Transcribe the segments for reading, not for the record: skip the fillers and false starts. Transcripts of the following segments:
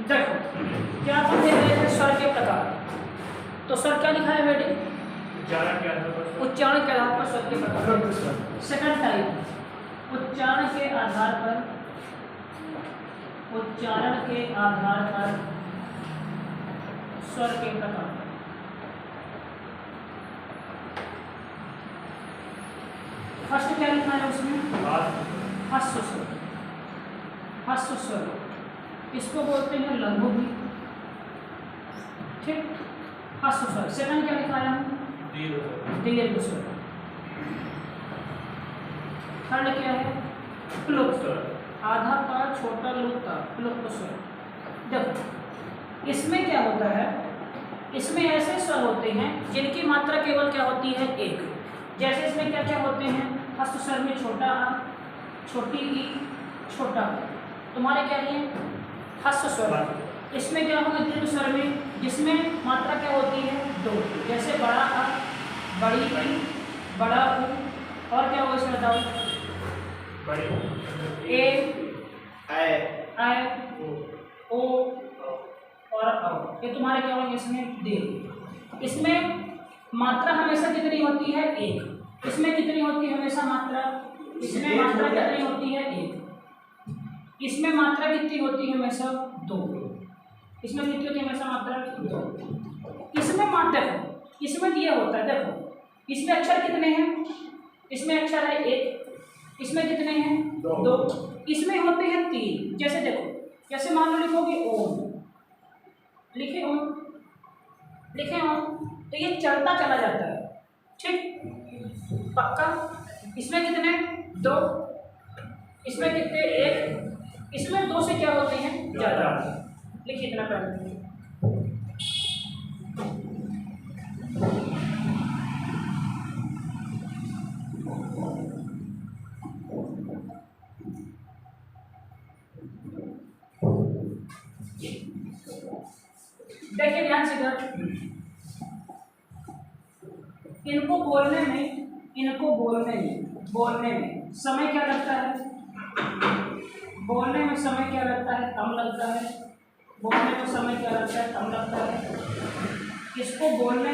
देखो क्या हम देख रहे थे स्वर के प्रकार। तो स्वर क्या लिखा है बेटे? उच्चारण के आधार पर स्वर के प्रकार। सेकंड टाइप उच्चारण के आधार पर स्वर के प्रकार। फर्स्ट क्या लिखा है उसमें? हस्व स्वर। हस्व स्वर इसको बोलते हैं लघु भी, ठीक। हस्व स्वर। सेकंड क्या लिखा है? दीर्घ स्वर। थर्ड क्या है? क्लुप्त स्वर। आधा का छोटा लुप्त का क्लुप्त स्वर। देखो इसमें क्या होता है, इसमें ऐसे स्वर होते हैं जिनकी मात्रा केवल क्या होती है? एक। जैसे इसमें क्या क्या होते हैं? हस्व स्वर में छोटा आ, छोटी ई, छोटा आ। तुम्हारे क्या लिए? हस्व स्वर। इसमें क्या होगा? दीर्घ स्वर में जिसमें मात्रा क्या होती है? दो। जैसे बड़ा आ, बड़ी ई, बड़ा ऊ। और क्या होगा इसमें बताओ? ए, ऐ, ओ और औ। ये तुम्हारे क्या होंगे इसमें? दीर्घ। इसमें मात्रा हमेशा कितनी होती है? एक। इसमें कितनी होती है हमेशा मात्रा? इसमें मात्रा कितनी होती है? एक। इसमें मात्रा कितनी होती है हमेशा? दो। इसमें कितनी होती है हमेशा मात्रा? दो। इसमें मात्रा, इसमें दिया होता है, देखो इसमें अक्षर कितने हैं? इसमें अक्षर है एक। इसमें कितने हैं? दो। इसमें होते हैं तीन। जैसे देखो, जैसे मान लो लिखोगे ओम, लिखे ओम, लिखे ओम, तो ये चलता चला जाता है, ठीक, पक्का। इसमें कितने? दो। इसमें कितने? एक। इसमें दो से क्या होते हैं? ज्यादा। लिखिए इतना पहले। देखिए ध्यान से इधर, इनको बोलने में समय क्या लगता है? बोलने में समय क्या लगता है? कम लगता है। बोलने में समय क्या लगता है? कम लगता है। इसको बोलने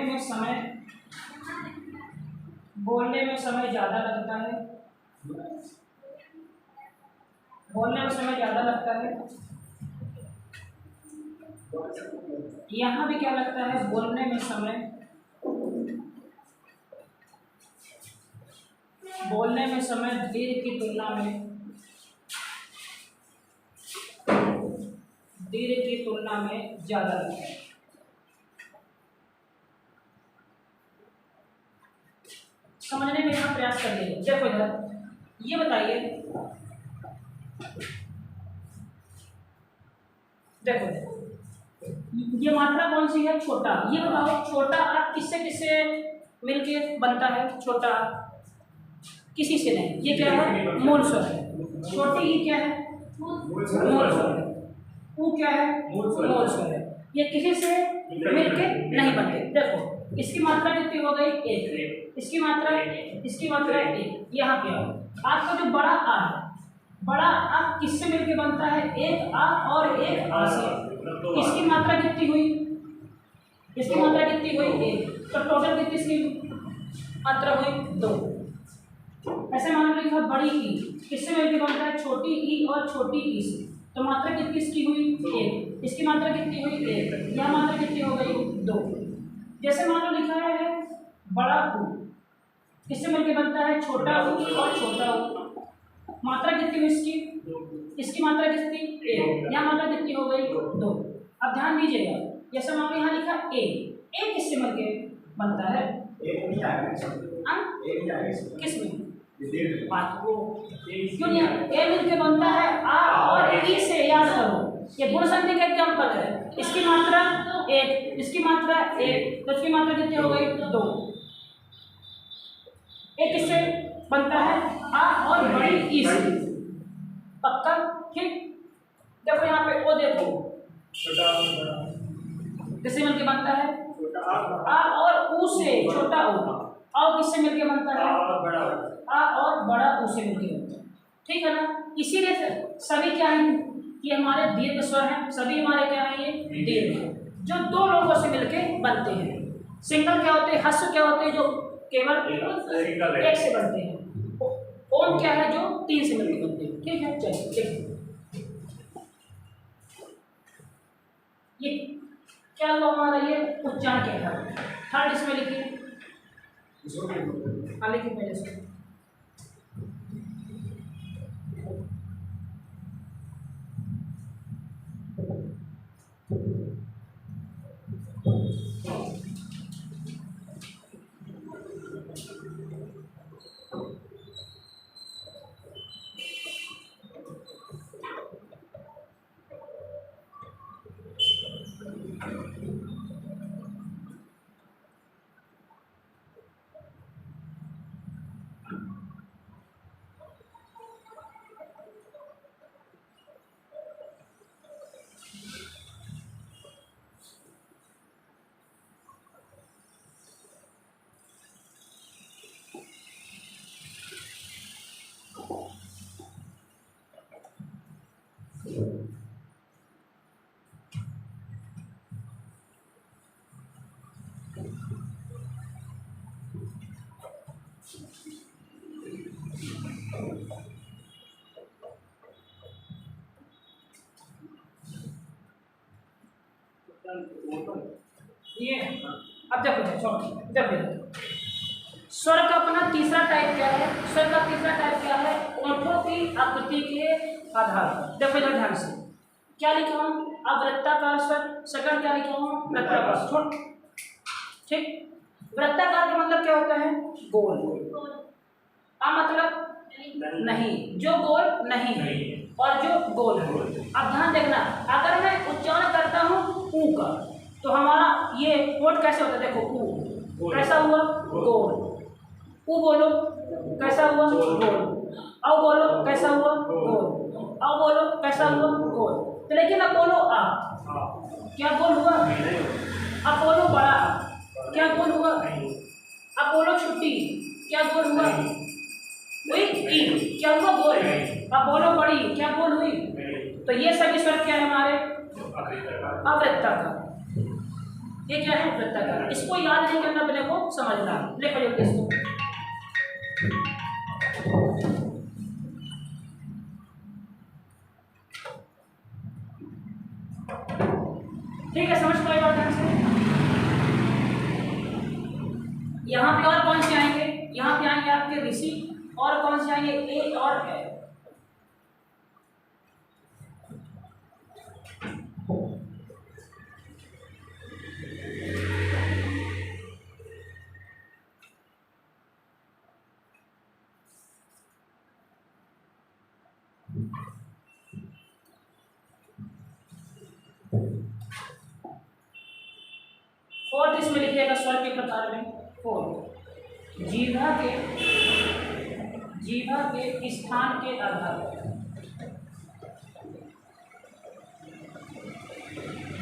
में समय ज़्यादा लगता है। बोलने में समय ज़्यादा लगता है। यहाँ भी क्या लगता है? बोलने में समय दीर्घ की तुलना में ज़्यादा लगता है। समझने में यहाँ प्रयास करिए। देखो इधर, ये बताइए, देखो ये मात्रा कौन सी है? छोटा। ये बताओ छोटा आ किससे किससे मिलके बनता है? छोटा किसी से नहीं। ये क्या है? मूल स्वर है। छोटी ई क्या है? मूल स्वर है। ऊ क्या है? मूल स्वर है। ये किसी से मिलके नहीं बनते। देखो इसकी मात्रा कितनी हो गई? एक। इसकी मात्रा एक। यहाँ पे आओ, आपका जो बड़ा आ है, बड़ा आ किससे मिलके बनता है? एक आ और एक आ से। इसकी मात्रा कितनी हुई? एक। तो टोटल कितनी इसकी मात्रा हुई? दो। ऐसे मान लो लिखा बड़ी ई किससे मिलके बनता है? छोटी ई और छोटी ई से। तो मात्रा कितनी इसकी हुई? एक। इसकी मात्रा कितनी हुई? एक। यह मात्रा कितनी हो गई? दो। जैसे मान लो लिखा है बड़ा ऊ किससे मिलके बनता है? छोटा ऊ और छोटा ऊ। मात्रा कितनी हुई इसकी? इसकी मात्रा कितनी? एक। यह मात्रा कितनी हो गई? दो। अब ध्यान दीजिएगा, जैसे मान लो यहाँ लिखा ए किससे मिलके बनता है? किस में? बात को क्यों नहीं? ए मिलके बनता है आ और ई से। याद करो ये गुण संधि का एग्जाम्पल है। इसकी मात्रा एक, इसकी मात्रा एक, तो इसकी मात्रा कितनी हो गई? दो। एक किससे बनता है? आ और बड़ी ई से। पक्का, ठीक। देखो यहाँ पे ओ, देखो किससे मिलके बनता है? आ और ऊ से। छोटा ऊ। और किससे मिलके बनता है? आ और बड़ा ऊ से मिलके बनता है। ठीक है ना। इसीलिए सभी क्या है कि हमारे दीर्घ स्वर हैं, सभी हमारे क्या है ये दीर्घ हैं, जो दो लोगों से मिलके बनते हैं। सिंगल क्या होते हैं, ह्रस्व क्या होते हैं जो केवल एक से बनते हैं, ओम क्या है जो 3 से मिलकर बनते हैं। ठीक है, चलिए देखिए ये क्या हुआ हमारा, ये उच्चारण क्या था। थर्ड इसमें लिखिए, हाँ लिखिए पहले से। ये अब देखो स्वर का अपना तीसरा टाइप क्या है, स्वर का तीसरा टाइप क्या है, ओंठों की आकृति के आधार पर। देखो इधर ध्यान से क्या लिखा हूँ, अवृत्ताकार स्वर, सेकंड क्या लिखा हूँ वृत्ताकार स्वर। ठीक, वृत्ताकार का मतलब क्या होता है, गोल। मतलब नहीं, जो गोल नहीं है और जो गोल है। अब ध्यान देखना, अगर मैं उच्चारण करता हूँ ऊ का, तो हमारा ये ओठ कैसे होता है, देखो ऊ कैसा हुआ, गोल। ऊ बोलो कैसा हुआ, गोल। औ बोलो कैसा हुआ, गोल। औ बोलो कैसा हुआ, गोल। तो लेकिन अब बोलो आ, क्या गोल हुआ, अब बोलो बड़ा, क्या गोल हुआ, अब बोलो छुट्टी, क्या गोल हुआ, हुई ई, क्या हुआ, गोल। अब बोलो बड़ी, क्या गोल हुई। तो ये सभी स्वर क्या है हमारे, अवृत्ताकार। ये क्या है, वृत्ताकार। इसको याद नहीं करना, पहले को समझना। लिखो जल्दी इसको। ठीक है, समझ पाए बात ध्यान से। यहाँ पे और कौन से आएंगे, यहाँ पे आएंगे आपके ऋषि, और कौन से आएंगे, ए और ए। फोर्थ इसमें लिखिएगा स्वर के प्रकार में, फोर्थ जीवा के स्थान के आधार पर,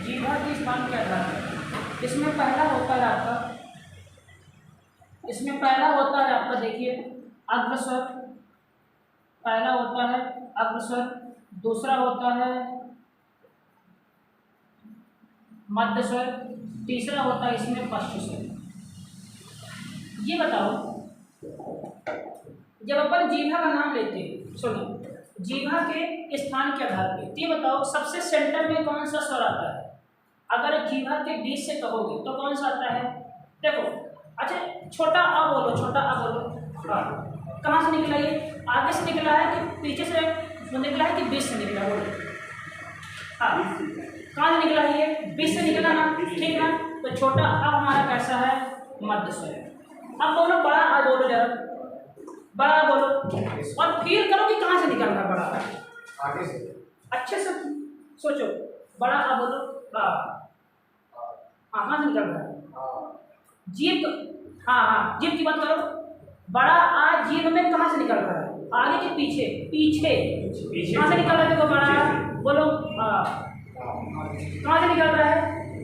जीवा के स्थान के आधार पर। इसमें पहला होता है आपका, इसमें पहला होता है आपका, देखिए अग्रस्वर, पहला होता है अग्रस्वर, दूसरा होता है मध्य स्वर, तीसरा होता है इसमें पश्च स्वर। ये बताओ, जब अपन जीवा का नाम लेते हैं, सुनो, जीवा के स्थान के आधार पे, ये बताओ सबसे सेंटर में कौन सा स्वर आता है। अगर जीवा के बीच से कहोगे तो कौन सा आता है, देखो। अच्छा, छोटा आ बोलो, छोटा आ बोलो। हाँ, कहाँ से निकला ये, आगे से निकला है कि पीछे से निकला है कि बीच से निकला, बोलो। हाँ, कहाँ से निकला है ये, बीच से निकला ना, ठीक ना। तो छोटा आ हमारा कैसा है, मध्य स्वर। अब बोलो बड़ा आ बोलो जरा, बड़ा बोलो, और फील करो कि कहाँ से निकल रहा है बड़ा, आगे से, अच्छे से सोचो। बड़ा आ बोलो, कहाँ से निकल रहा है, जीभ, हाँ जीभ की बात करो। बड़ा आ जीभ में कहाँ से निकल रहा है, आगे के पीछे, पीछे कहाँ से निकल रहा है, देखो बड़ा बोलो, कहाँ से निकल रहा है,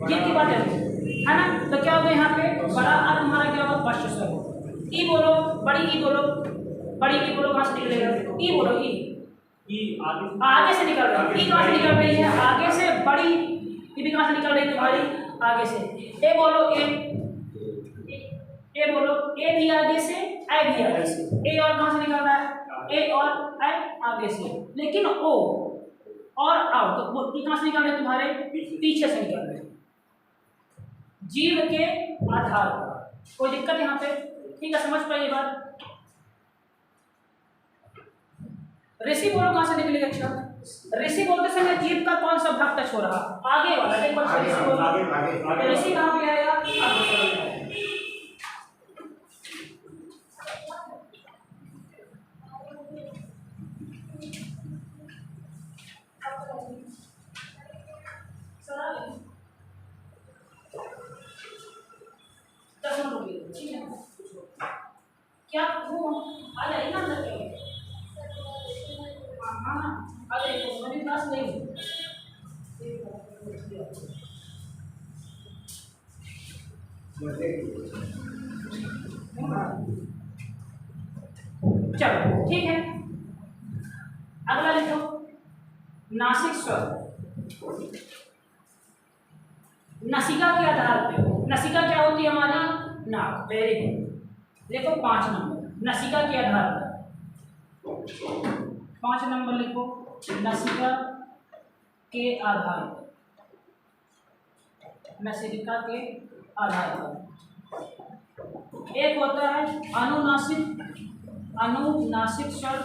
जीभ की बात है ना। तो क्या होगा यहाँ पे, बड़ा आ तुम्हारा क्या होगा, पश्च स्वर। ई बोलो, बड़ी ई बोलो, बड़ी ई बोलो, कहाँ से निकलेगा, ई बोलो, ई आगे से निकल रही है। ई कहाँ से निकल रही है? आगे से। बड़ी ई भी कहाँ से निकल रही है तुम्हारी? आगे से। ए बोलो ए, ए बोलो ए भी आगे से, ए भी आगे से। ए और कहाँ से निकल रहा है? ए और ए आगे से। लेकिन ओ और आओ तो वो कहाँ से निकल रहे तुम्हारे? पीछे से निकल रहे। जीव के आधार पर। कोई दिक्कत यहाँ पे? ठीक है, समझ पाइए बात। ऋषि बोलो कहाँ से निकलेगा अक्षर? ऋषि बोलते समय जीव का कौन सा भाग टच हो रहा? आगे वाला। देखो ऋषि बोलो, ऋषि कहाँ पे आएगा? आगे। क्या वो आ जाएगी ना अंदर के? हाँ आ जाएगी, मेरी क्लास नहीं। चलो ठीक है, अगला लिखो नासिक स्वर। नसिका के आधार पे। नसिका क्या होती है हमारी? नाक। Very good. देखो 5 नंबर नसिका के आधार पर। 5 नंबर लिखो नसिका के आधार पर। नसिका के आधार पर एक होता है अनुनासिक, अनुनासिक स्वर।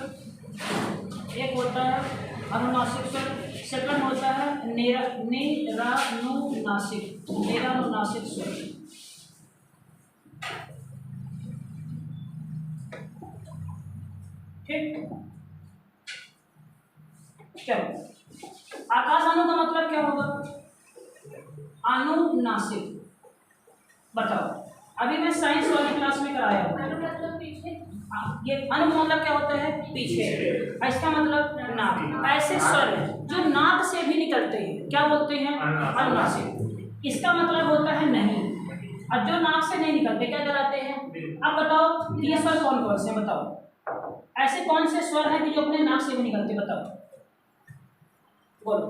एक होता है अनुनासिक स्वर। सेकंड होता है निरानुनासिक, निरानुनासिक स्वर। ठीक। चलो, आकाश अनु का मतलब क्या होगा? अनुनासिक। बताओ, अभी मैं साइंस वाली क्लास में कराया हूँ। ये अनु मतलब क्या होता है? पीछे। इसका मतलब नाक। ऐसे स्वर हैं जो नाक से भी निकलते हैं, क्या बोलते हैं? अनुनासिक। इसका मतलब होता है नहीं। और जो नाक से नहीं निकलते क्या कहलाते हैं? अब बताओ ये स्वर कौन कौन से? बताओ ऐसे कौन से स्वर हैं कि जो अपने नाक से भी निकलते? बताओ, बोलो।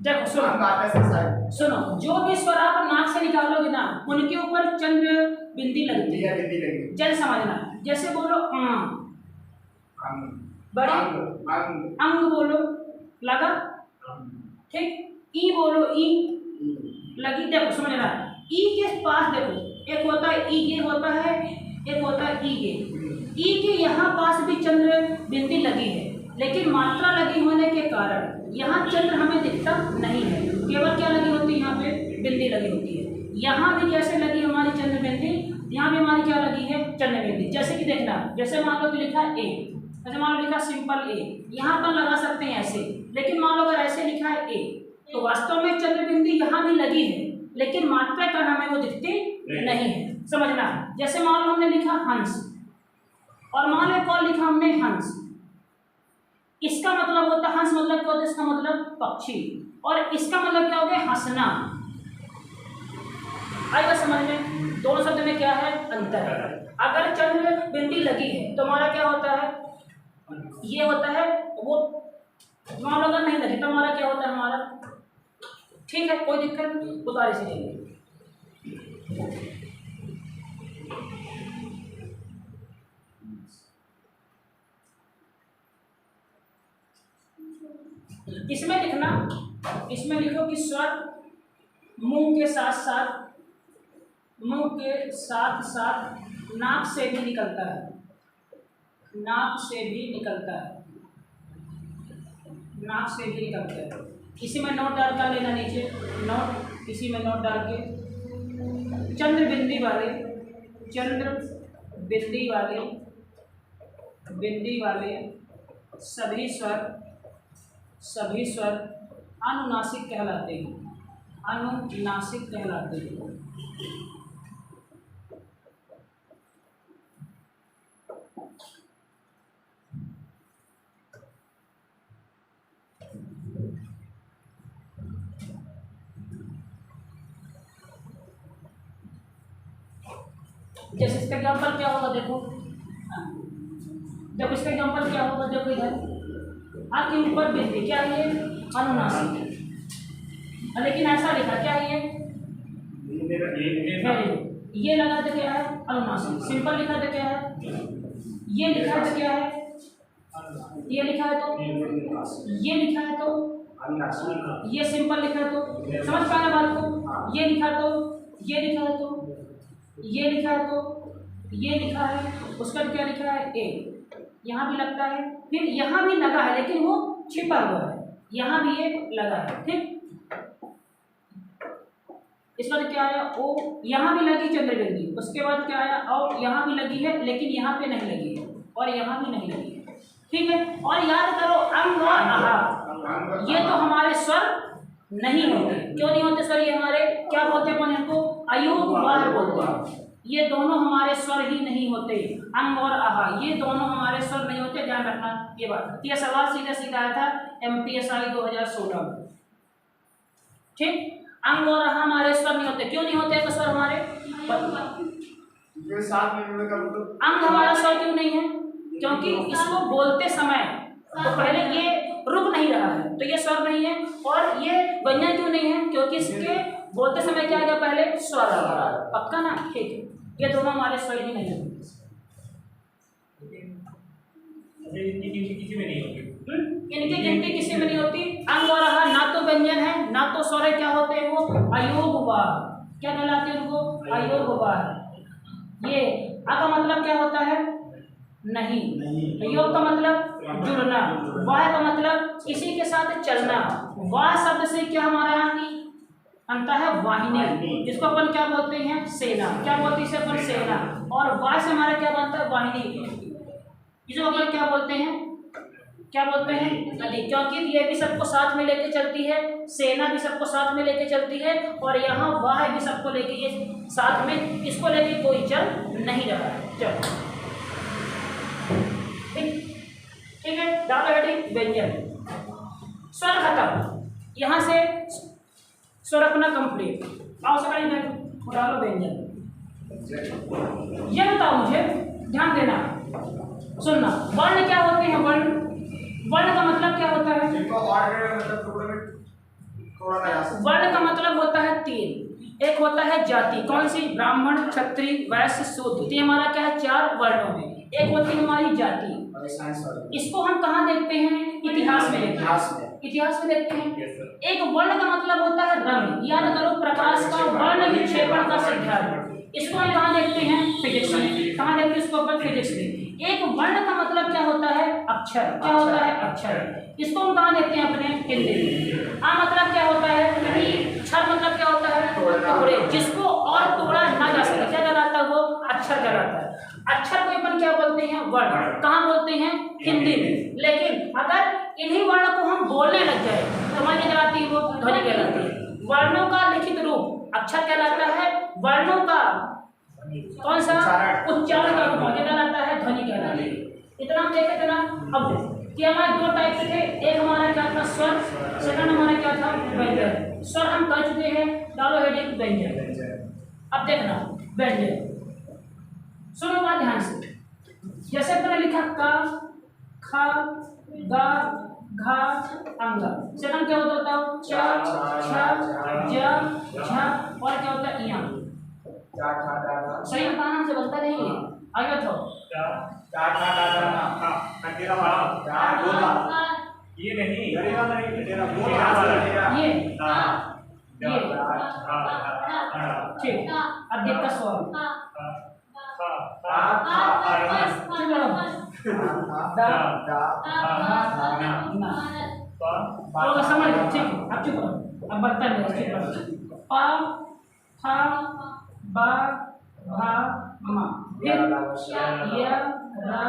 देखो सुनो, जो भी स्वर आप नाक से निकालोगे ना, उनके ऊपर चंद्र बिंदी लगती है। जल समझना। जैसे बोलो बड़े अंग बोलो, लगा। ठीक। ई बोलो, ई लगी। देखो समझना, ई के पास देखो, एक होता है ई के होता है, एक होता है ई के। ई के यहाँ पास भी चंद्र बिंदी लगी है, लेकिन मात्रा लगी होने के कारण यहाँ चंद्र हमें दिखता नहीं है। केवल क्या लगी होती है? यहाँ पे बिंदी लगी होती है। यहाँ भी जैसे लगी हमारी चंद्र बिंदी, यहाँ भी हमारी क्या लगी है? चंद्र बिंदी। जैसे कि देखना, जैसे मान लो कि लिखा ए, जैसे मान लो लिखा सिंपल ए, यहाँ पर लगा सकते हैं ऐसे। लेकिन मान लो अगर ऐसे लिखा है ए, तो वास्तव में चंद्र बिंदी यहाँ भी लगी है, लेकिन मात्रा का हमें वो दिखती नहीं है। समझना। जैसे मान लो हमने लिखा हंस, और मान लो कौन लिखा हमने? हंस। इसका मतलब होता है, हंस मतलब क्या होता है? इसका मतलब पक्षी। और इसका मतलब क्या हो गया? हंसना। आएगा समझ में? दोनों शब्द में क्या है? अंतर है। अगर चंद्र बिंदी लगी है तो हमारा क्या होता है? ये होता है वो। मान लो अगर नहीं लगी तो हमारा क्या होता है? हमारा ठीक है, कोई दिक्कत? उतारे से लेंगे। इसमें लिखना, इसमें लिखो कि स्वर मुंह के साथ साथ, मुंह के साथ साथ नाक से भी निकलता है। नाक से भी निकलता है, नाक से भी निकलता है। इसी में नोट डाल कर लेना नीचे, नोट इसी में नोट डाल के। चंद्र बिंदी वाले, चंद्र बिंदी वाले, बिंदी वाले सभी स्वर, सभी स्वर अनुनासिक कहलाते हैं। अनुनासिक कहलाते हैं। जैसे इसका एग्जाम्पल क्या होगा देखो, जब इसका एग्जाम्पल क्या होगा देखो इधर आपके ऊपर बिंदी क्या है ये अनुनासिक, लेकिन ऐसा लिखा क्या है ये लगा तो क्या है अनुनासिक, सिंपल लिखा तो क्या है ये लिखा है तो क्या है ये लिखा है तो ये लिखा है तो ये सिंपल लिखा है तो समझ पाए ना बात को, ये लिखा तो ये लिखा है तो ये लिखा है तो ये लिखा है, उसका क्या लिखा है ए, यहाँ भी लगता है, फिर यहाँ भी लगा है लेकिन वो छिपा हुआ है, यहाँ भी ये लगा है, ठीक। इसका क्या आया ओ, यहाँ भी लगी चंद्रबिंदी, उसके बाद क्या आया और यहाँ भी लगी है लेकिन यहाँ पे नहीं लगी है और यहाँ भी नहीं लगी है, ठीक है। और याद करो अंग और आहार ये तो हमारे स्वर नहीं होते, क्यों नहीं होते सर, ये हमारे क्या बोलते हैं इनको अयोग वार बोलते हैं, ये दोनों हमारे स्वर ही नहीं होते, अंग और आहा ये दोनों हमारे स्वर नहीं होते, ध्यान रखना ये बात। ये सवाल सीधा सीधा आया था MPSI 2016 में, ठीक। अंग और आहा हमारे स्वर नहीं होते, क्यों नहीं होते स्वर हमारे, अंग हमारा स्वर क्यों नहीं है, क्योंकि इसको बोलते समय तो पहले ये रुक नहीं रहा है तो ये स्वर नहीं है, और ये व्यंजन क्यों नहीं है, क्योंकि इसके बोलते समय क्या आ गया पहले स्वर आ गया, पक्का ना, ठीक है। ये दोनों हमारे स्वर ही नहीं है, इनकी गिनती किसी में नहीं होती। अंग और आहार ना तो व्यंजन है ना तो स्वर है, क्या होते हैं वो अयोग वार, क्या कहलाते हैं उनको अयोग वार। ये आ का मतलब क्या होता है नहीं, योग का मतलब जुड़ना, वाह का मतलब किसी के साथ चलना, वाह शब्द से क्या हमारा यहाँ बनता है वाहिनी, जिसको अपन क्या बोलते हैं सेना, क्या बोलते हैं इसे अपन सेना, और वाह से हमारा क्या बनता है वाहिनी, जिसको अपन क्या बोलते हैं नदी, क्योंकि ये भी सबको साथ में लेके चलती है, सेना भी सबको साथ में लेके चलती है, और यहाँ वाह भी सबको लेके ये साथ में, इसको लेके कोई चल नहीं रहा है, चलो ठीक है। डालो हेडिंग व्यंजन, स्वर खत्म, यहाँ से स्वर अपना कंप्लीट, आओ सकाई डालो व्यंजन। ये बताओ मुझे, ध्यान देना सुनना, वर्ण क्या होते हैं, वर्ण, वर्ण का मतलब क्या होता है, वर्ण का मतलब होता है तीन, एक होता है जाति, कौन सी, ब्राह्मण क्षत्रिय वैश्य शूद्र, तो हमारा क्या है चार वर्णों में, एक होती है हमारी जाति, इसको हम कहाँ देखते हैं इतिहास में देखते हैं, इतिहास में देखते हैं। एक वर्ण का मतलब होता है रंग, याद करो प्रकाश का वर्ण विक्षेपण का सिद्धांत, इसको हम कहाँ देखते हैं फिजिक्स में, कहाँ देखते हैं इसको अपन फिजिक्स में। एक वर्ण का मतलब क्या होता है अक्षर, क्या होता है अक्षर, इसको हम कहाँ देखते हैं अपने हिंदी में। आ मतलब क्या होता है, क्षर मतलब क्या होता है टुकड़े, जिसको और तोड़ा ना जा सके, क्या कहलाता है वो अक्षर कहलाता है। अक्षर को अपन क्या बोलते हैं वर्ण, कहाँ बोलते हैं हिंदी में, लेकिन अगर इन्हीं वर्ण को हम बोलने लग जाए तो हमारी कहलाती है वो ध्वनि कहलाती है। वर्णों का लिखित रूप अक्षर कहलाता है, वर्णों का कौन सा उच्चारण का रूप कहलाता है ध्वनि कहलाती है। इतना हम देखे थे ना। अब कि हमारे दो टाइप के थे, एक हमारा क्या था स्वर, सेकंड हमारा क्या था व्यंजन। स्वर हम कर चुके हैं, डालो हेडिंग व्यंजन। अब देखना व्यंजन, सुनो बात ध्यान से, जैसे मैंने लिखा का खा गा घा अंगा, सेकंड क्या होता है चा छा जा झा, और क्या होता है इया, सही नाम से बनता नहीं है, आगे तो ये नहीं ये ठीक। अब देखता स्वर समझ ठीक, अब चुप रहो, अब बढ़ता है चुप रहो। पा फा बा भा मा, फिर या रा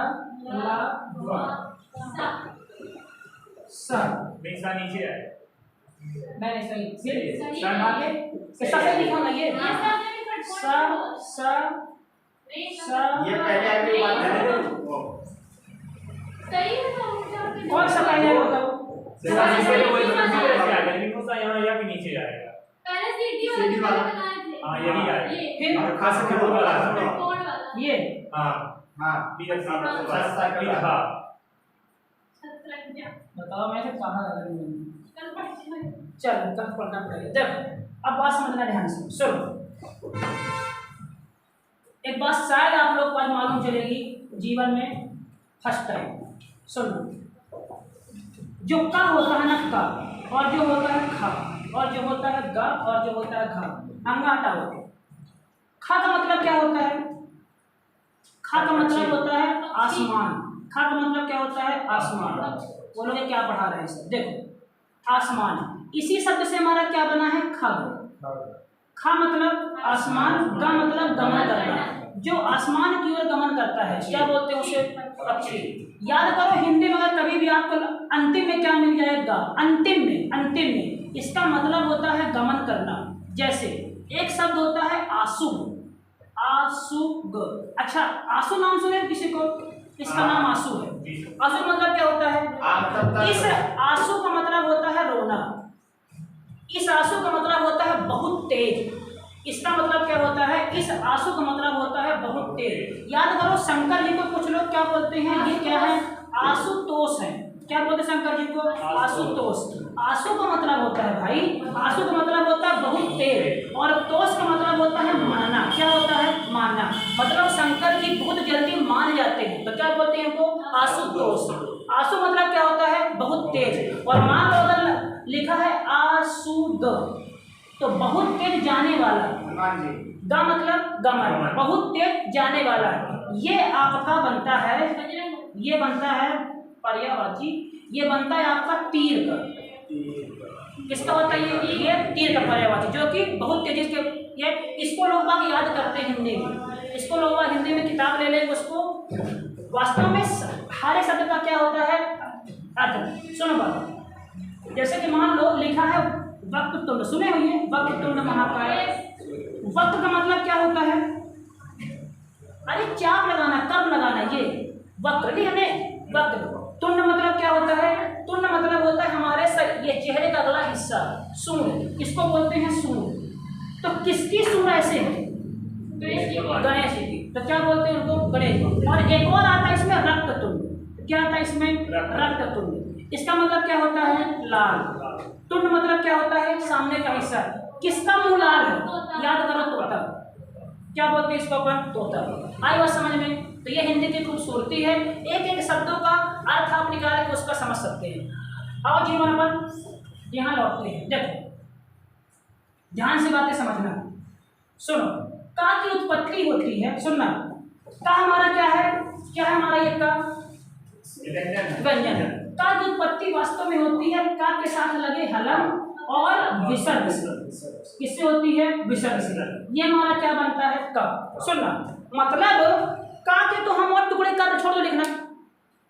ला वा सा, सा नीचे है, नहीं सही, फिर आगे ऐसा सही लिखा ना ये सा सा सा, ये पहले आगे बात है सही है, कौन सा पहले बताओ, यहाँ या भी नीचे जाएगा, पहले सीटी वाला बनाए थे, हाँ यही आएगा, फिर खास करके ये हाँ हाँ दीर्घ हाँ। बताओ मैं से कहाँ लगा रही हूँ। चलो कल पढ़ना पड़ेगा। देखो अब बात समझना ध्यान से सुनो। एक बात शायद आप लोग को आज मालूम चलेगी जीवन में फर्स्ट टाइम। सुनो, जो का होता है ना का, और जो होता है खा, और जो होता है गा, और जो होता है घा, अंगा हटाओ। खा का मतलब क्या होता है? खा का मतलब होता है आसमान। खा का मतलब क्या होता है? आसमान। बोलोगे क्या पढ़ा रहे हैं सर? देखो आसमान, इसी शब्द से हमारा क्या बना है? खग। खा मतलब आसमान, गा मतलब गमन करना। जो आसमान की ओर गमन करता है क्या बोलते हैं उसे? पक्षी। याद करो हिंदी में अगर कभी भी आपको अंतिम में क्या मिल जाएगा? अंतिम में इसका मतलब होता है गमन करना। जैसे एक शब्द होता है आशुभ, आशुग। अच्छा आशु नाम सुने किसी को? इसका नाम आशु है। आशु मतलब क्या होता है? इस आशु का मतलब होता है रोना। इस आंसू का मतलब होता है बहुत तेज। इसका मतलब क्या होता है? इस आंसू का मतलब होता है बहुत तेज। याद करो शंकर जी को कुछ लोग क्या बोलते हैं? ये क्या है? आशुतोष है। क्या बोलते हैं शंकर जी को? आशुतोष। आंसू का मतलब होता है भाई, आंसू का मतलब होता है बहुत तेज, और तोष का मतलब होता है मानना। क्या होता है? मानना। मतलब शंकर जी बहुत जल्दी मान जाते हैं, तो क्या बोलते हैं इनको? आशुतोष। आंसू मतलब क्या होता है? बहुत तेज। और मान लो अगर लिखा है आशुग, तो बहुत तेज जाने वाला। गा मतलब गमन, बहुत तेज जाने वाला। ये आपका बनता है, ये बनता है पर्यायवाची, ये बनता है आपका तीर का। किसका होता है? ये तीर का पर्यायवाची, जो कि बहुत तेजी से ये इसको लोग बाग याद करते हैं हिंदी में। इसको लोग बाग हिंदी में किताब ले लेंगे उसको। वास्तव में हर शब्द का क्या होता है? अर्थ। सुनो बात, जैसे कि मान लो लिखा है वक्रतुंड, सुने हुए वक्रतुंड महाकाय। वक्त का मतलब क्या होता है? अरे चाप लगाना, कब लगाना, ये वक्र नहीं हमें वक्र। तुंड मतलब क्या होता है? तुंड मतलब होता है हमारे ये चेहरे का अगला हिस्सा, सूंड। इसको बोलते हैं सूंड। तो किसकी सूंड ऐसे है? गणेश जी की। तो क्या बोलते हैं उनको? गणेश। और एक और आता है इसमें रक्ततुंड। क्या आता है इसमें? रक्ततुंड। इसका मतलब क्या होता है? लाल। तुंड मतलब क्या होता है? सामने का हिस्सा। किसका मुंह लाल है? याद करो तोता। क्या बोलते हैं इसको अपन? तोता। आई बात समझ में? तो ये हिंदी की खूबसूरती है, एक एक शब्दों का अर्थ आप निकाल के उसका समझ सकते हैं। आओ जीवन अपन यहाँ लौटते हैं। देखो ध्यान से बातें समझना। सुनो, का की उत्पत्ति होती है, सुनना। का हमारा क्या है? क्या है हमारा? ये का व्यंजन। का की उत्पत्ति वास्तव में होती है का के साथ लगे हलंत और विसर्ग। किससे होती है? विसर्ग से। ये हमारा क्या बनता है? का। सुनना, मतलब का के तो हम और टुकड़े कर, छोड़ दो लिखना।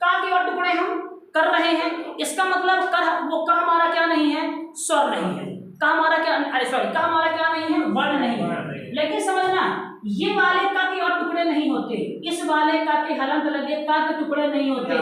का के और टुकड़े हम कर रहे हैं, इसका मतलब कर वो का हमारा क्या नहीं है? स्वर नहीं है। का हमारा क्या, अरे सॉरी, का हमारा क्या नहीं है? वर्ण नहीं है। लेकिन समझना, ये वाले का के और टुकड़े नहीं होते, इस वाले का के हलंत लगे का के टुकड़े नहीं होते।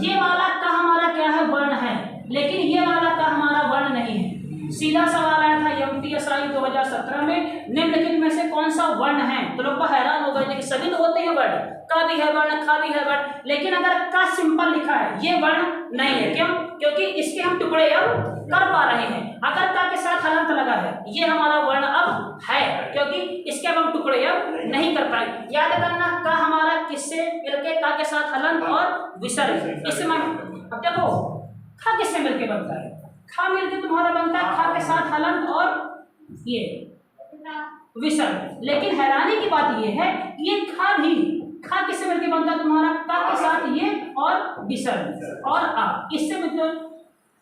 ये वाला का हमारा क्या है? वर्ण है, लेकिन ये वाला का हमारा वर्ण नहीं है। सीधा सवाल आया था एमटीएसआई 2017 में, निम्नलिखित में से कौन सा वर्ण है? तो लोग हैरान हो गए थे कि सभी तो होते हैं वर्ण, का भी है वर्ण, खा भी है वर्ण, लेकिन अगर का सिंपल लिखा है, ये वर्ण नहीं है। क्यों? क्योंकि इसके हम टुकड़े अब कर पा रहे हैं। अगर का के साथ हलंत लगा है, ये हमारा वर्ण अब है, क्योंकि इसके अब हम टुकड़े अब नहीं कर पाए। याद करना, का हमारा किससे मिलके? का के साथ हलंत और विसर्ग। इसमें अब देखो खा किससे मिलके बनता है? खा मिलके तुम्हारा बनता है खा के साथ हलंत और ये विसर्ग। लेकिन हैरानी की बात ये है, ये खा भी खा किससे मिलके बनता है तुम्हारा? का के साथ ये और विसर्ग और आ, इससे मतलब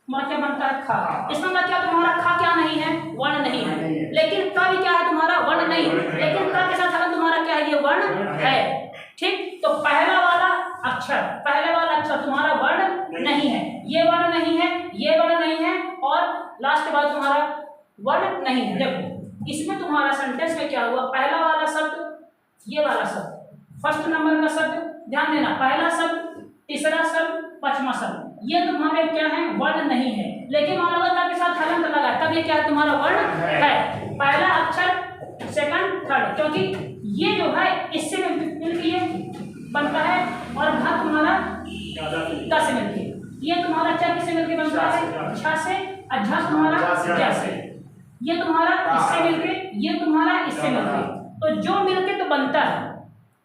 तुम्हारा क्या बनता है? खा। इसका मतलब क्या? तुम्हारा खा क्या नहीं है? वर्ण नहीं है। लेकिन का भी क्या है? तुम्हारा वर्ण नहीं। लेकिन का के साथ हलंत तुम्हारा क्या है? ये वर्ण है। ठीक, तो पहला वाला अक्षर, पहले वाला अक्षर तुम्हारा वर्ण नहीं है, ये वर्ण नहीं है, ये वर्ण नहीं है, और लास्ट बात तुम्हारा वर्ण नहीं है। देखो इसमें तुम्हारा सेंटेंस में क्या हुआ? पहला वाला शब्द, ये वाला शब्द, फर्स्ट नंबर का शब्द, ध्यान देना, पहला शब्द, तीसरा शब्द, पांचवा शब्द, ये तुम्हारे क्या है? वर्ण नहीं है। लेकिन मान लो का के साथ हलंत लगा, तब ये क्या है? तुम्हारा वर्ण है। पहला अक्षर, सेकंड, थर्ड, क्योंकि ये जो है इससे मिलकर ये बनता है और घ तुम्हारा ज्यादा ग से मिलके, ये तुम्हारा च किससे मिलके बनता है, छ से, और झ तुम्हारा ज से, ये तुम्हारा इससे मिलके, ये तुम्हारा इससे मिलके, तो जो मिलके तो बनता है,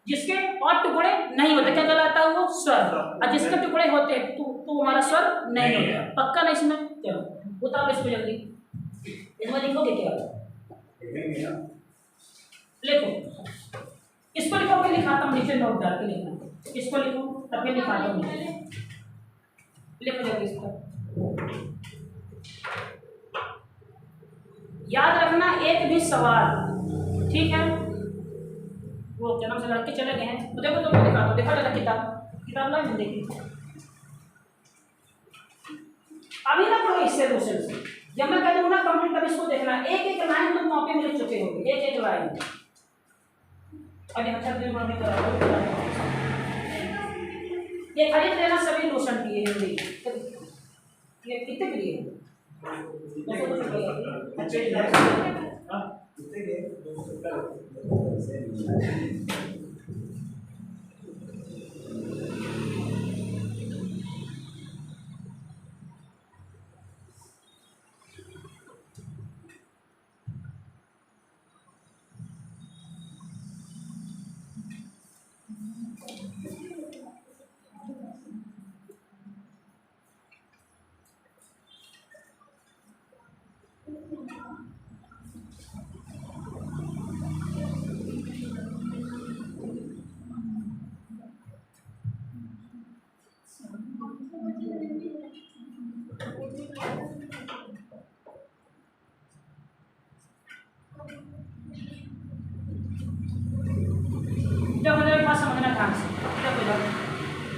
जिसके और टुकड़े नहीं होते क्या कहलाता है वो स्वर, और जिसके टुकड़े होते तो हमारा स्वर नहीं होता। पक्का ना इसमें? चलो उतारो इसको जल्दी, इसमें लिखोगे क्या, लिखो इसको, लिखो फिर लिखाता हूँ नीचे नोट डाल के लिखना, इसको लिखो तब फिर लिखाता हूँ, लिखो जल्दी इसको। याद रखना एक भी सवाल, ठीक है, वो क्या नाम से लड़के चले गए हैं, तो देखो तुमको दिखा दो, देखा जरा किताब ला देखी, अभी ना पढ़ो इससे क्वेश्चन से, जब मैं कह दूँ ना कंप्लीट तब इसको देखना, एक एक लाइन तुम कॉपी में लिख चुके होगे, एक एक लाइन। अभी अच्छा ये खरीद लेना सभी लोशन की है हिंदी, ये कितने के लिए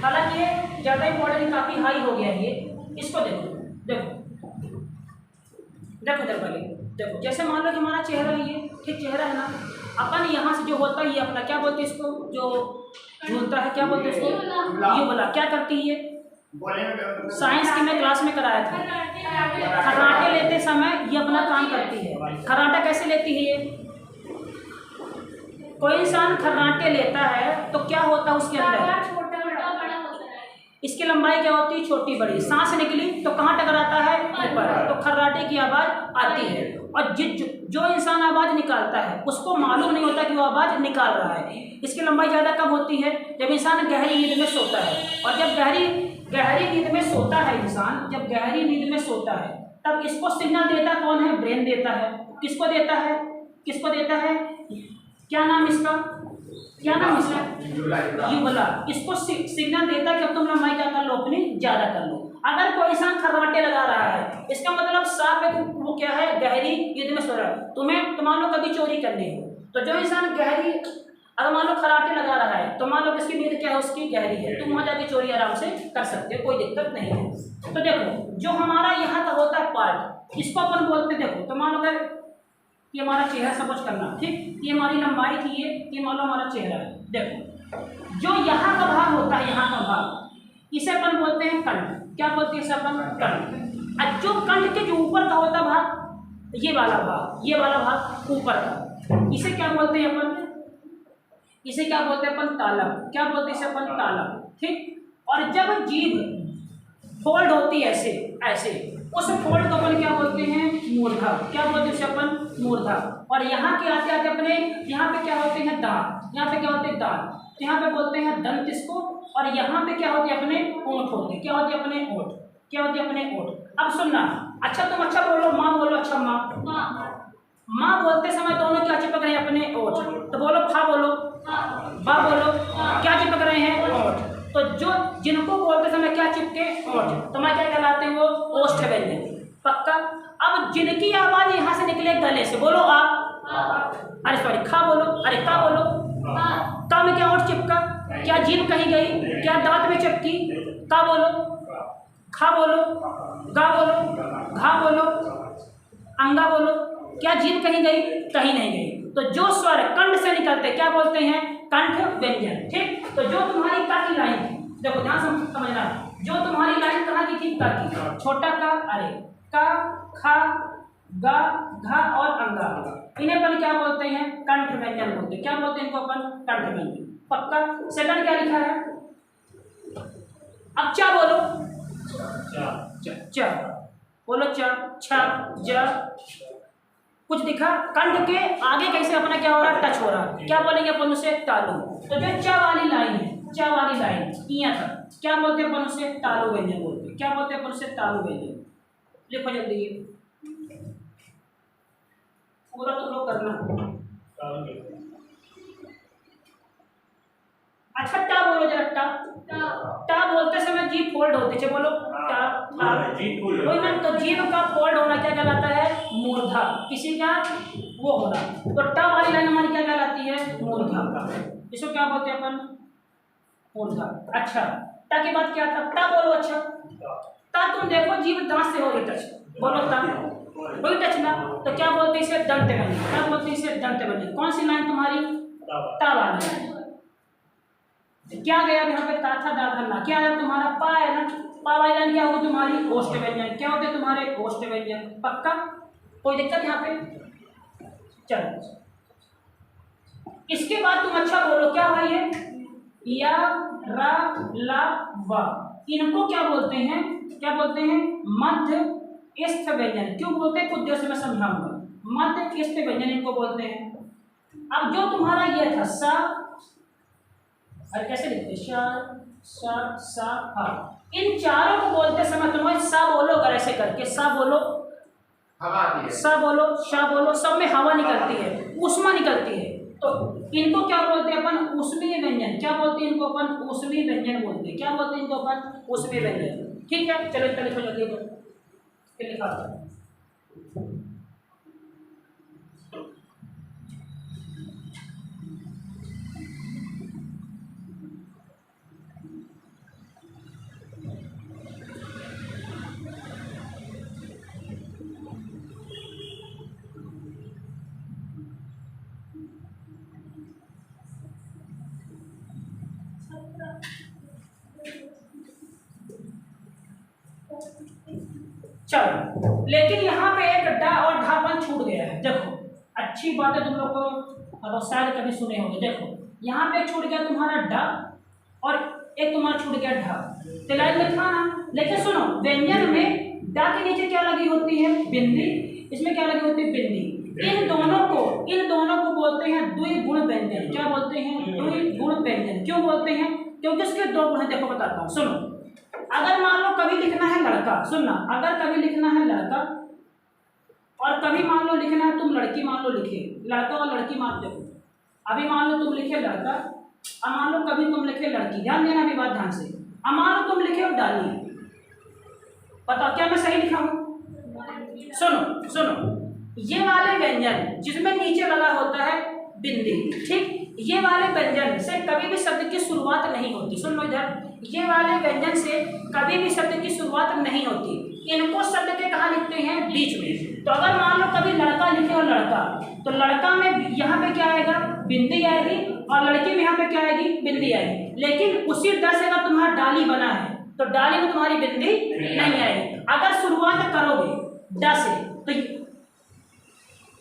हालांकि ये ज़्यादा इंपॉर्टेंट काफ़ी हाई हो गया है ये, इसको देखो देखो देखो देखो पहले देखो, जैसे मान लो कि हमारा चेहरा है ये, ठीक चेहरा है ना, अपन यहाँ से जो होता है ये अपना क्या बोलते हैं इसको, जो झूलता है क्या बोलते हैं इसको, ये बोला क्या करती है, साइंस की मैं क्लास में कराया था, खर्राटे लेते समय ये अपना काम करती है। खर्राटा कैसे लेती है ये, कोई इंसान खर्राटे लेता है तो क्या होता है उसके अंदर, इसकी लंबाई क्या होती है, छोटी बड़ी, सांस निकली तो कहाँ टकराता है, ऊपर, तो खर्राटे की आवाज़ आती है। और जो इंसान आवाज़ निकालता है उसको मालूम नहीं होता कि वो आवाज़ निकाल रहा है। इसकी लंबाई ज़्यादा कब होती है, जब इंसान गहरी नींद में सोता है, और जब गहरी नींद में सोता है इंसान, जब गहरी नींद में सोता है तब इसको सिग्नल देता कौन है, ब्रेन देता है। किसको देता है, किसको देता है, क्या नाम इसका, क्या नाम इसका, युगला, इसको सिग्नल देता कि अब तुम लंबाई क्या कर लो, अपनी ज़्यादा कर लो। अगर कोई इंसान खर्राटे लगा रहा है इसका मतलब साफ है कि वो क्या है, गहरी नींद में सो रहा है। तुम्हें मान लो कभी चोरी करनी हो तो जो इंसान गहरी, अगर मान लो खर्राटे लगा रहा है तो मान लो किसकी नींद क्या है, उसकी गहरी है, तुम वहाँ जाके चोरी आराम से कर सकते हो, कोई दिक्कत नहीं है। तो देखो जो हमारा यहाँ का होता है पार्ट, इसको अपन बोलते हैं, देखो तो मान लो अगर ये हमारा चेहरा सपोज करना, ठीक, ये हमारी लंबाई थी, ये मान लो हमारा चेहरा है। देखो जो यहाँ का भाग होता है, यहाँ का भाग, इसे अपन बोलते हैं कंठ। क्या बोलते हैं इसे अपन, कंठ। और जो कंठ के जो ऊपर का होता भाग, ये वाला भाग ऊपर का, इसे क्या बोलते हैं अपन, इसे क्या बोलते हैं अपन, तालव। क्या बोलते हैं इसे अपन, तालव, ठीक। और जब जीभ फोल्ड होती है ऐसे ऐसे, उस फोल्ड को अपन क्या बोलते हैं, मूर्धा। क्या बोलते हैं उसे अपन, मूर्धा। और यहाँ के आते आते अपने यहाँ पे क्या होते हैं, दांत। यहाँ पे क्या होते हैं, दांत। तो यहाँ पे बोलते हैं दंत इसको। और यहाँ पे क्या होते हैं, अपने ओंठ होते हैं। क्या होते हैं, अपने ओंठ। क्या होते हैं, अपने ओंठ। अब सुनना, अच्छा तुम अच्छा बोलो, माँ बोलो, अच्छा माँ। माँ बोलते समय दोनों क्या चिपक रहे हैं, अपने ओंठ। तो बोलो फा बोलो, बा बोलो, क्या चिपक रहे हैं, ओंठ। तो जो जिनको बोलते समय क्या चिपके, ओंठ, तो मैं क्या कहलाते हैं, वो ओष्ठ व्यंजन। पक्का। अब जिनकी आवाज यहाँ से निकले गले से, बोलो आ, अरे सॉरी खा बोलो, अरे का बोलो, का में क्या ओंठ चिपका, क्या जीभ कहीं गई, क्या दांत में चिपकी, का बोलो, खा बोलो, गा बोलो, घा बोलो, अंगा बोलो, क्या जीभ कहीं गई, कहीं नहीं गई। तो जो स्वर कंठ से निकलते क्या बोलते हैं, कंठ व्यंजन, ठीक। तो जो तुम्हारी का की लाइन थी, देखो ध्यान समझना, जो तुम्हारी लाइन कहाँ की थी, का की, छोटा का, अरे का, खा, गा, घा और अंगा, इन्हें अपन क्या बोलते हैं, कंठ व्यंजन बोलते हैं। क्या बोलते हैं इनको अपन, कंठ व्यंजन। पक्का। सेकंड क्या लिखा है? अब चा बोलो, चा बोलो, चा छा जा। कुछ दिखा? कंठ के आगे कैसे अपना क्या हो रहा है? टच हो रहा है। क्या बोलेंगे अपन उसे? तालु। तो जो चा वाली लाइन है, चा वाली लाइन यहाँ तक क्या बोलते हैं अपन उसे? तालु व्यंजन बोलते हैं। क्या बोलते हैं अपन उसे? तालु व्यंजन। लिखो जल्दी ये पूरा तो लोग करना। अच्छा टा बोलो जरा, टा टा बोलते समय जीभ फोल्ड होती है। बोलो टा टा। वही ना, तो जीभ का फोल्ड होना क्या कहलाता है? मूर्धा। किसी का वो होना। तो टा वाली लाइन हमारी क्या कहलाती है? मूर्धा। इसको क्या बोलते हैं अपन? मूर्धा। अच्छा टा के बाद क्या था? टा बोलो। अच्छा टा तुम देखो जीभ दांत से हो रही टच। बोलो टा, वही टच ना। तो क्या बोलते हैं इसे? दंत व्यंजन। क्या बोलते हैं इसे? दंत व्यंजन। कौन सी लाइन तुम्हारी? टा वाली। क्या गया यहाँ पे? ता था दा था। क्या है तुम्हारा? पा है ना। पा वाली लाइन क्या होगी तुम्हारी? ओष्ठ व्यंजन। क्या होते हैं तुम्हारे? ओष्ठ व्यंजन। पक्का? कोई दिक्कत यहाँ पे? चलो इसके बाद तुम अच्छा बोलो, क्या भाई है? या रा ला वा। इनको क्या बोलते हैं? क्या बोलते हैं? मध्य इस्थ व्यंजन। क्यों बोलते हैं? कुछ देर से मैं समझाऊंगा। मध्य इस्थ व्यंजन इनको बोलते हैं। अब जो तुम्हारा ये था सा, और कैसे लिखते? शा सा सा हा। इन चारों को बोलते समय तुम्हें सा बोलो, अगर ऐसे करके सा बोलो, हवा आती है। सा बोलो, शा बोलो, सब में हवा निकलती है, ऊष्मा निकलती है। तो इनको क्या बोलते हैं अपन? ऊष्मीय व्यंजन। क्या बोलते हैं इनको अपन? ऊष्मीय व्यंजन बोलते हैं। क्या बोलते हैं इनको अपन? ऊष्मीय व्यंजन। ठीक है, चलो इतना लिखो जल्दी। फिर लिखा चलो, लेकिन यहाँ पे एक डा और ढापन छूट गया है। देखो अच्छी बात है, तुम लोग को मतलब शायद कभी सुने होंगे। देखो यहाँ पे छूट गया तुम्हारा डा और एक तुम्हारा छूट गया ढा। तो लाइन में था ना। लेकिन सुनो, व्यंजन में डा के नीचे क्या लगी होती है? बिंदी। इसमें क्या लगी होती है? बिंदी। इन दोनों को बोलते हैं द्विगुण व्यंजन। क्या बोलते हैं? द्विगुण व्यंजन। क्यों बोलते हैं? क्योंकि उसके दो गुण है। देखो बताता हूँ, सुनो। अगर मान लो कभी लिखना है लड़का, सुनना, अगर कभी लिखना है लड़का और कभी मान लो लिखना है तुम लड़की, मान लो लिखे लड़का और लड़की, मान देखो अभी मान लो तुम लिखे लड़का, अब मान लो कभी तुम लिखे लड़की। ध्यान देना अभी बात ध्यान से। अब मान लो तुम लिखे हो डाली। बताओ क्या मैं सही लिखा हूँ? सुनो सुनो, ये वाले व्यंजन जिसमें नीचे लगा होता है बिंदी, ठीक, ये वाले व्यंजन से कभी भी शब्द की शुरुआत नहीं होती। सुन लो इधर, ये वाले व्यंजन से कभी भी शब्द की शुरुआत नहीं होती। इनको शब्द के कहाँ लिखते हैं? बीच में। तो अगर मान लो कभी लड़का लिखे और लड़का, तो लड़का में यहाँ पे क्या आएगा? बिंदी आएगी, और लड़की में यहाँ पे क्या आएगी? बिंदी आएगी। लेकिन उसी ड से अगर तुम्हारा डाली बना है तो डाली में तुम्हारी बिंदी नहीं आएगी। अगर शुरुआत करोगे ड से तो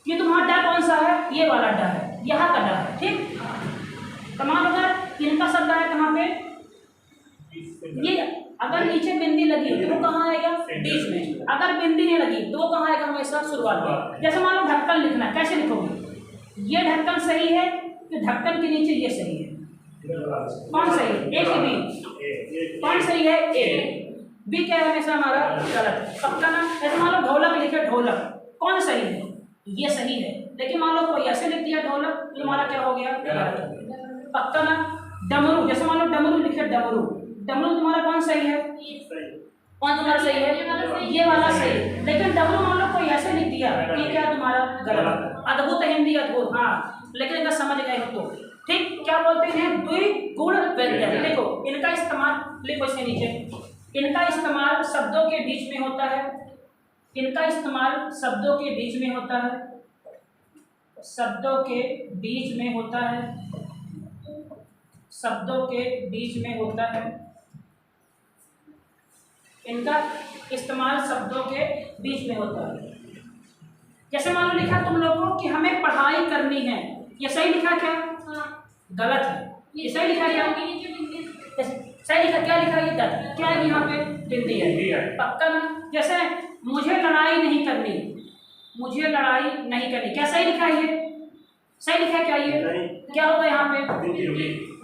ये तुम्हारा डा कौन सा है? ये वाला डा है, यहाँ का डा है, ठीक। तमाम अगर इनका शब्द आया कहाँ पे? ये अगर नीचे बिंदी लगी तो वो कहाँ आएगा? बीच में। अगर बिंदी नहीं लगी तो वो कहाँ आएगा? हमेशा शुरुआत में। जैसे मान लो ढक्कन लिखना है, कैसे लिखोगे? ये ढक्कन सही है तो ढक्कन के नीचे ये सही है। कौन सही है? ए की बी? कौन सही है? ए। बी क्या है? हमेशा हमारा गलत। पक्का ना? ऐसे मान लो ढोलक लिखे, ढोलक कौन सही है? ये सही है। लेकिन मान लो कोई ऐसे लिख दिया ढोलक, तो हमारा क्या हो गया? गलत। पक्का ना? डमरू, जैसे मान लो डमरू लिखे, डमरू, डमरू तुम्हारा कौन सही है? कौन तुम्हारा सही है? ये वाला सही है। लेकिन डमरू मान लो कोई ऐसे लिख दिया, ये क्या तुम्हारा? गलत। अद्भुत हिंदी अद्भुत, हाँ, लेकिन अगर समझ गए हो तो ठीक। क्या बोलते हैं? द्विगुण व्यंजन। देखो इनका इस्तेमाल, लिखो इसके नीचे, इनका इस्तेमाल शब्दों के बीच में होता है। इनका इस्तेमाल शब्दों के बीच में होता है, शब्दों के बीच में होता है, शब्दों के बीच में होता है। इनका इस्तेमाल शब्दों के बीच में होता है। जैसे मान लो लिखा तुम लोगों कि हमें पढ़ाई करनी है, ये सही लिखा क्या? गलत है। ये सही लिखा है क्या? सही लिखा, क्या लिखा है ये दत्त, क्या है यहाँ पे? बिंदी है। पक्का ना? जैसे मुझे लड़ाई नहीं करनी, मुझे लड़ाई नहीं करनी, क्या सही लिखा है ये? सही लिखा है क्या ये? क्या होगा यहाँ पे?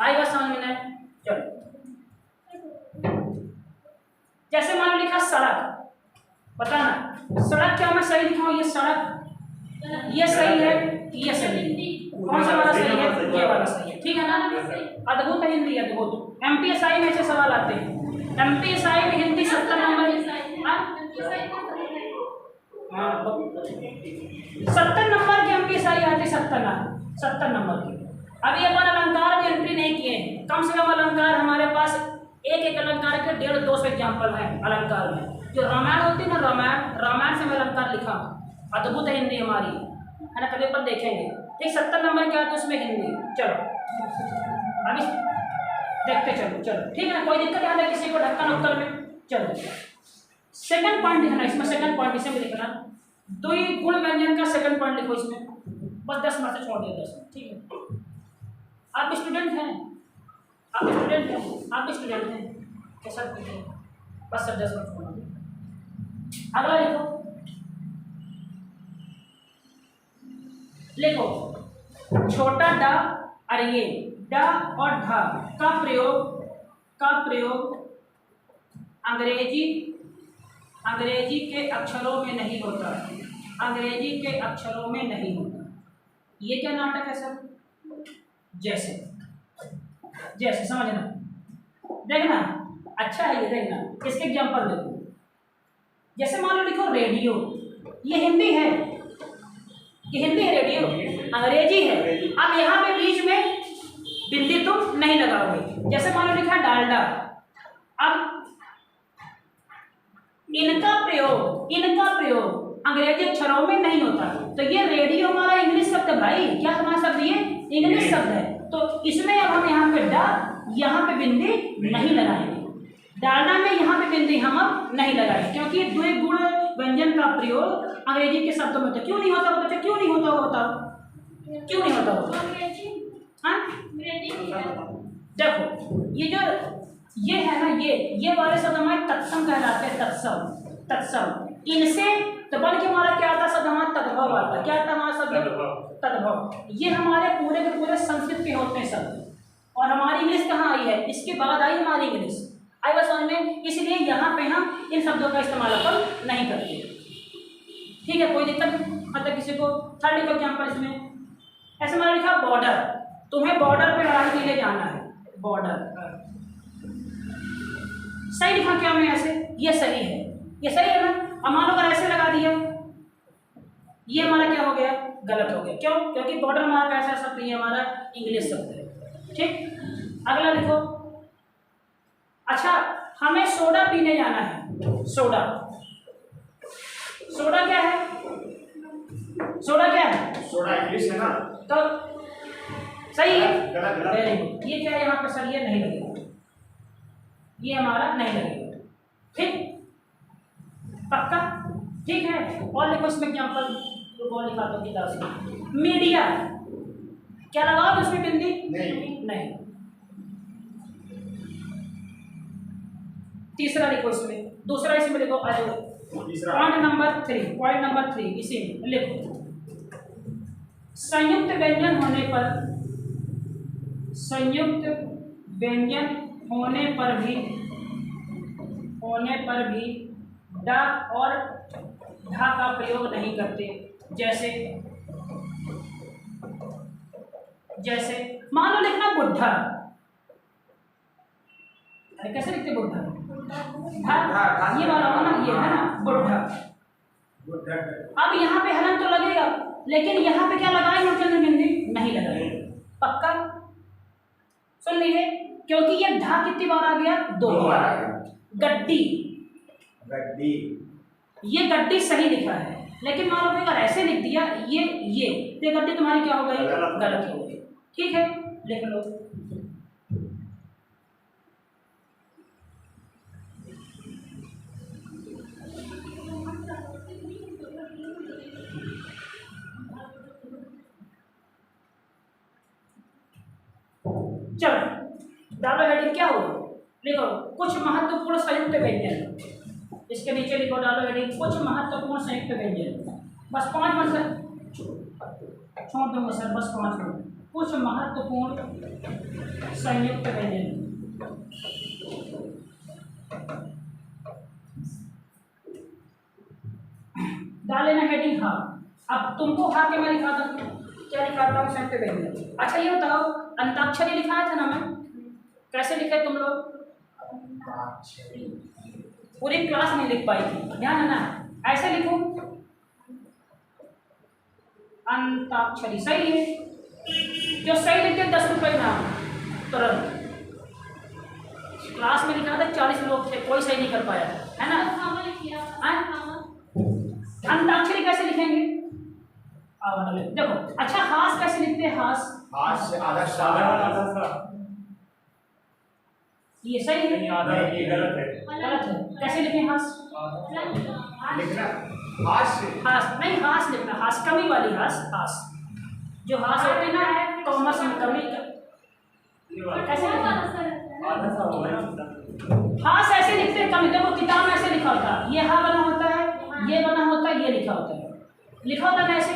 आएगा समझ में? चलो, जैसे मान लो लिखा सड़क, बताना सड़क क्या मैं सही लिखा हूँ? ये सड़क, ये सही है, ये सही है, कौन सा वाला सही है? ये वाला सही है, ठीक है ना? अद्भुत है हिंदी, अद्भुत। एमपीएसआई में ऐसे सवाल आते हैं। एमपीएसआई में हिंदी 70 नंबर, 70 नंबर की एमपीएसआई आती है, 70 नंबर की। अभी अपन अलंकार भी एंट्री नहीं किए हैं। कम से कम अलंकार हमारे पास एक अलंकार के 150-200 एग्जाम्पल हैं अलंकार में। जो रामायण होती है ना, रामायण से मैं अलंकार लिखा हूँ। अद्भुत है हिंदी हमारी, है ना? कभी अपन देखेंगे। ठीक, 70 नंबर क्या आती है उसमें हिंदी। चलो अभी देखते चलो, ठीक है ना? कोई दिक्कत यहाँ किसी को ढक्कन उत्तर में? चलो सेकंड पॉइंट लिखना इसमें, सेकंड पॉइंट इसे भी लिखना। तो ये गुण व्यंजन का सेकंड पॉइंट लिखो इसमें, बस 10 मार्क्स से छोड़ दिया 10, ठीक है? आप स्टूडेंट हैं, आप स्टूडेंट हैं, आप स्टूडेंट हैं कैसा? बस सर 10 मार्क्स छोड़ना। अगला लिखो छोटा डा, अरे ये डा और ढा का प्रयोग अंग्रेजी के अक्षरों में नहीं होता, अंग्रेजी के अक्षरों में नहीं होता। ये क्या नाटक है सर? जैसे समझना, देखना अच्छा है ये, देखना इसके एग्जांपल देखो। जैसे मान लो लिखो रेडियो, ये हिंदी है, ये हिंदी है, रेडियो अंग्रेजी है। अब यहाँ पे बीच में बिंदी तुम नहीं लगाओगे। जैसे मान लो लिखा डालडा, अब इनका प्रयोग अंग्रेजी अक्षरों में नहीं होता, तो ये रेडियो हमारा इंग्लिश शब्द है भाई। क्या हमारा शब्द? ये इंग्लिश शब्द है। तो इसमें अब हम यहाँ पे डा, यहाँ पे बिंदी नहीं लगाएंगे। डालडा में यहाँ पे बिंदी हम अब नहीं लगाएंगे, क्योंकि द्वि गुण व्यंजन का प्रयोग अंग्रेजी के शब्दों में होता। क्यों नहीं होता बच्चा? क्यों नहीं होता? बताओ क्यों नहीं होता? हाँ देखो, ये जो ये है ना, ये वाले शब्द हमारे तत्सम कहलाते हैं। तत्सम इनसे तो बन के हमारा क्या आता? शब्द हमारा तद्भव आता। क्या आता हमारा शब्द? तद्भव। ये हमारे पूरे के पूरे संस्कृत के होते हैं शब्द, और हमारी इंग्लिश कहाँ आई है? इसके बाद आई हमारी इंग्लिश। आई बात समझ में? इसलिए यहाँ पे हम इन शब्दों का इस्तेमाल अपन नहीं करते, ठीक है? कोई दिक्कत मतलब किसी को? थर्ड लिखो एग्जाम्पल इसमें। ऐसे मैंने लिखा बॉर्डर, तुम्हें बॉर्डर पे लड़ाई के लिए जाना है, बॉर्डर। सही लिखा क्या मैं ऐसे? ये सही है, ये सही है ना? अब मान लो अगर ऐसे लगा दिया, ये हमारा क्या हो गया? गलत हो गया। क्यों? क्योंकि बॉर्डर हमारा कैसा शब्द? ये हमारा इंग्लिश शब्द है, ठीक? अगला लिखो। अच्छा, हमें सोडा पीने जाना है। सोडा क्या है? सोडा क्या है? सोडा इंग्लिश है ना? तो सही है। गलत। ये क्या है यहाँ पर सर? ये नहीं लगेगा, ये हमारा नहीं लगेगा, ठीक? पक्का? ठीक है। और लिखो इसमें एग्जाम्पल, तो और लिखा दो किताब से। मीडिया, क्या लगाओ उसमें बिंदी? नहीं। तीसरा लिखो इसमें, दूसरा इसमें लिखो। पॉइंट नंबर 3 इसी में लिखो। संयुक्त व्यंजन होने पर भी डा और ढा का प्रयोग नहीं करते। जैसे मान लो लिखना बुढ़ा, कैसे लिखते? बुढ़ा, ये वाला होगा ना, ये है ना बुढ़ा। अब यहाँ पे हलन तो लगेगा, लेकिन यहाँ पे क्या लगाएंगे? हम बिंदी नहीं लगाएंगे। पक्का? सुन लीजिए, क्योंकि ये ढा कितनी बार आ गया? 2 बार। गड्डी, ये गड्डी सही लिखा है, लेकिन मान लो अगर ऐसे लिख दिया ये गड्डी तुम्हारी क्या हो गई? गलत हो गई, ठीक है? लिख लो। चलो डालो हेडिंग, क्या हुआ लिखो कुछ महत्वपूर्ण संयुक्त व्यंजन, इसके नीचे लिखो डालो हेडिंग कुछ महत्वपूर्ण संयुक्त व्यंजन। बस 5 मिनट सर छोड़ दूंगा सर, बस 5 मिनट। कुछ महत्वपूर्ण संयुक्त व्यंजन, डाल लेना हेडिंग हाँ। अब तुमको हाँ के मैं लिखाता हूँ, क्या लिखाता हूँ संयुक्त व्यंजन। अच्छा ये बताओ अंताक्षरी लिखाया था ना मैं, कैसे लिखे तुम लोग? पूरी क्लास नहीं लिख पाई थी, ध्यान है ना, ऐसे लिखो अंताक्षरी, सही है। जो सही लिखते 10 रुपये इनाम तुरंत। क्लास में लिखा था 40 लोग थे, कोई सही नहीं कर पाया है ना। अंताक्षरी कैसे लिखेंगे? देखो अच्छा हास कैसे लिखते हैं? हास से आधा आधा ये सही है, नहीं आधा ये गलत है। गलत है, कैसे लिखें हास? लिखना हाथ से, हास नहीं, हास लिखना, हास कमी वाली हास, हास जो हास होती ना है कॉमर्स में कमी का, कैसे लिखना? आधा सा हो गया। हास ऐसे लिखते हैं कमी, देखो किताब में ऐसे लिखा होता है, ये हा बना होता है, ये बना होता है, ये लिखा होता है, लिखा होता है ऐसे,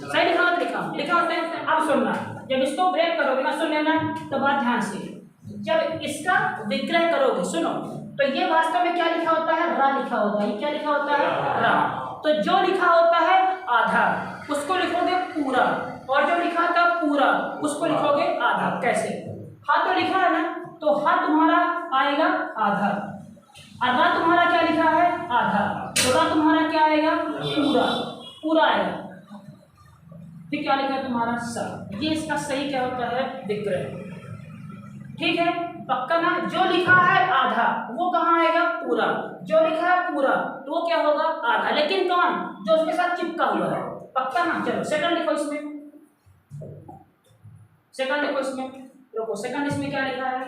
सही लिखा होता है, लिखा होता है। अब सुनना, जब इसको ब्रेक करोगे ना, सुन लेना तो बात ध्यान से, जब इसका विक्रय करोगे सुनो, तो ये वास्तव में क्या लिखा होता है? रा लिखा होता है। ये क्या लिखा होता है? रा। तो जो लिखा होता है आधा उसको लिखोगे पूरा, और जो लिखा था पूरा उसको लिखोगे आधा। कैसे? हा तो लिखा है ना, तो हा तुम्हारा आएगा आधा, और रा तुम्हारा क्या लिखा है? आधा, तो रा तुम्हारा क्या आएगा? पूरा, पूरा आएगा। फिर क्या लिखा है तुम्हारा? सा। ये इसका सही क्या होता है? विक्रय। ठीक है, पक्का ना? जो लिखा है आधा वो कहाँ आएगा? पूरा। जो लिखा है पूरा तो वो क्या होगा? आधा। लेकिन कौन? जो उसके साथ चिपका हुआ है। पक्का ना? चलो सेकंड लिखो इसमें, सेकंड लिखो इसमें, रुको सेकंड इसमें क्या लिखा है?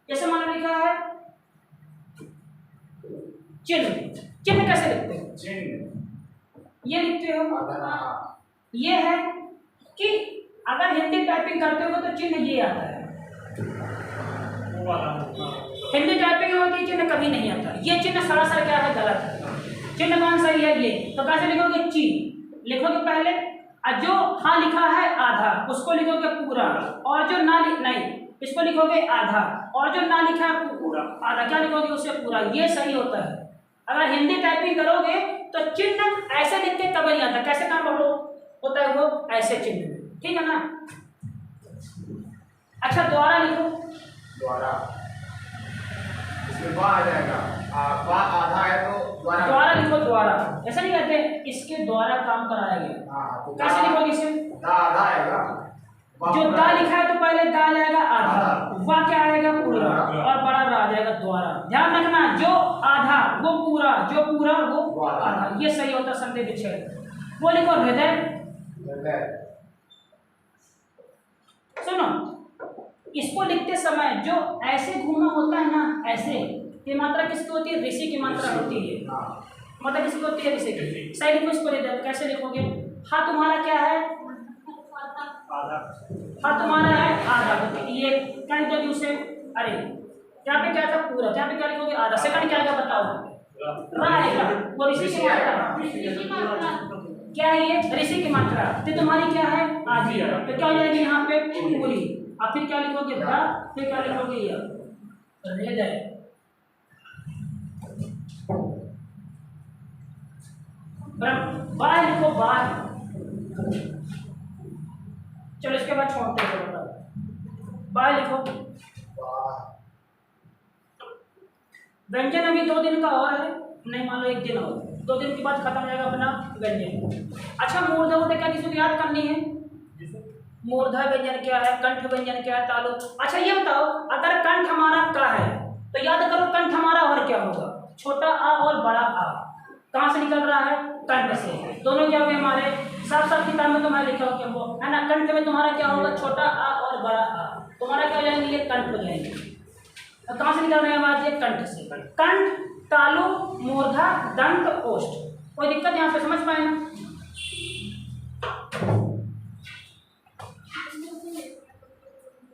कैसे माना लिखा है? चिन्ह। चिन्ह कैसे लिखते हो? चिन्ह ये लिखते हो, आधा, ये है कि अगर हिंदी टाइपिंग करते हो तो चिन्ह ये आता है, वो वाला हिंदी टाइपिंग में होती है चिन्ह कभी नहीं आता। ये चिन्ह सरासर क्या है? गलत है। चिन्ह कौन सही है? ये। तो कैसे लिखोगे? ची लिखोगे पहले, और जो हाँ लिखा है आधा उसको लिखोगे पूरा, और जो ना नहीं इसको लिखोगे आधा, और जो ना लिखा है पूरा आधा क्या लिखोगे? उसे पूरा। ये सही होता है। अगर हिंदी टाइपिंग करोगे तो चिन्ह ऐसे लिख के कभी नहीं आता। कैसे काम होता है वो? ऐसे चिन्ह, ठीक है ना? अच्छा द्वारा लिखो, द्वारा, इसमें बा आ जाएगा, बा आधा है तो द्वारा, द्वारा लिखो, द्वारा। ऐसा नहीं कहते इसके द्वारा काम कराया गया। हाँ तो कैसे लिखोगे इसे? दा आधा आएगा, जो दा लिखा है तो पहले दा आएगा आधा, वाह क्या आएगा? पूरा, और बड़ा रा आ जाएगा द्वारा। ध्यान रखना, जो आधा वो पूरा, जो पूरा वो आधा। ये सही होता है संधि विच्छेद। वो लिखो हृदय। सुनो, इसको लिखते समय जो ऐसे घूमा होता है ना, ऐसे, ये मात्रा किसकी होती है? ऋषि की मात्रा होती है। मतलब किसकी होती है? ऋषि की। सही लिखो इसको। कैसे लिखोगे? हा तुम्हारा क्या है? आधा, हा तुम्हारा है आधा, तो ये क्या लिखोगे उसे? अरे यहाँ पे क्या था? पूरा। यहाँ पे क्या लिखोगे? आधा। सेकंड क्या आएगा बताओ? रा आएगा। वो ऋषि की मात्रा क्या है? ये ऋषि की मात्रा। तो तुम्हारी क्या है? आधी। तो क्या हो जाएगी यहाँ पे? पूरी। अब फिर क्या लिखोगे? दा। फिर क्या लिखोगे? ये हृदय। बाय लिखो, बाय। चलो इसके बाद छोड़ते हैं, बताओ बाय लिखो। व्यंजन अभी 2 दिन का और है, नहीं मान लो 1 दिन और, 2 दिन के बाद खत्म हो जाएगा अपना व्यंजन। अच्छा मूर्धा वूर्धा क्या किसी को याद करनी है? मूर्धा व्यंजन क्या है? कंठ व्यंजन क्या है? तालु। अच्छा ये बताओ, अगर कंठ हमारा का है तो याद करो कंठ हमारा और क्या होगा? छोटा आ और बड़ा आ। कहाँ से निकल रहा है? कंठ से। दोनों क्या होंगे हमारे? साफ साफ किताब में तुम्हारे लिखा हो वो है ना। कंठ में तुम्हारा क्या होगा? छोटा आ और बड़ा आ। तुम्हारा क्या हो जाएंगे? ये कंठ हो जाएंगे। तो कहाँ से निकल रहे हैं आवाज? ये कंठ से। कंठ, तालु, मूर्धा, दंत, ओष्ठ। कोई दिक्कत यहाँ पे समझ पाए ना?